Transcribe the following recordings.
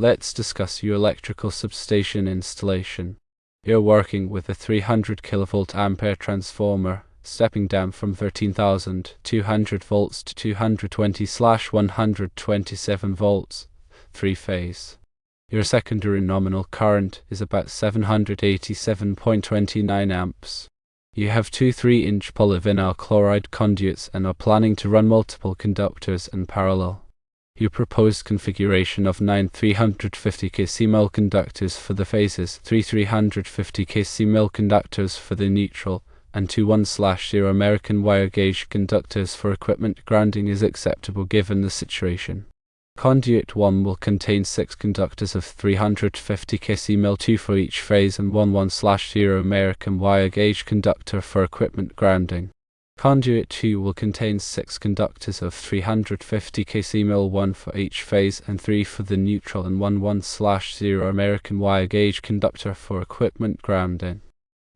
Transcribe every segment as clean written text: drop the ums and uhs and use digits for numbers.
Let's discuss your electrical substation installation. You're working with a 300 kV ampere transformer, stepping down from 13,200 volts to 220/127 volts, 3-phase. Your secondary nominal current is about 787.29 amps. You have two 3-inch polyvinyl chloride conduits and are planning to run multiple conductors in parallel. Your proposed configuration of 9 350 kcmil conductors for the phases, 3 350 kcmil conductors for the neutral, and 2 1/0 American wire gauge conductors for equipment grounding is acceptable given the situation. Conduit 1 will contain 6 conductors of 350 kcmil, 2 for each phase, and 1 1/0 American wire gauge conductor for equipment grounding. Conduit 2 will contain 6 conductors of 350 kcmil, 1 for each phase and 3 for the neutral, and 1 1/0 American wire gauge conductor for equipment grounding.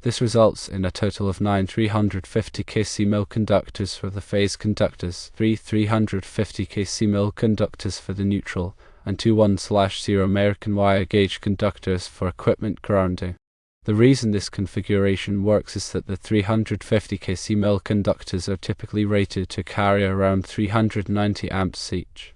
This results in a total of 9 350 kcmil conductors for the phase conductors, 3 350 kcmil conductors for the neutral, and 2 1/0 American wire gauge conductors for equipment grounding. The reason this configuration works is that the 350 kcmil conductors are typically rated to carry around 390 amps each.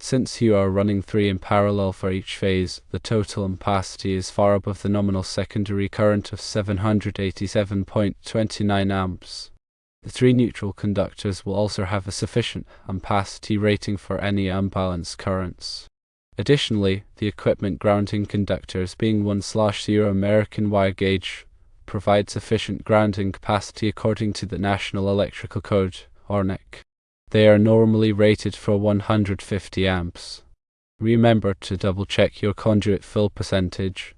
Since you are running 3 in parallel for each phase, the total ampacity is far above the nominal secondary current of 787.29 amps. The 3 neutral conductors will also have a sufficient ampacity rating for any unbalanced currents. Additionally, the equipment grounding conductors, being 1/0 American wire gauge, provide sufficient grounding capacity according to the National Electrical Code, or NEC. They are normally rated for 150 amps. Remember to double-check your conduit fill percentage.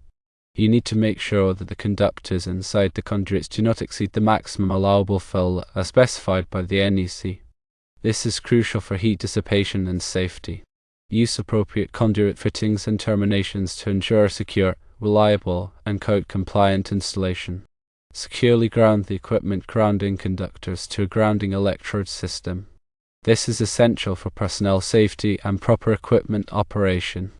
You need to make sure that the conductors inside the conduits do not exceed the maximum allowable fill as specified by the NEC. This is crucial for heat dissipation and safety. Use appropriate conduit fittings and terminations to ensure a secure, reliable, and code-compliant installation. Securely ground the equipment grounding conductors to a grounding electrode system. This is essential for personnel safety and proper equipment operation.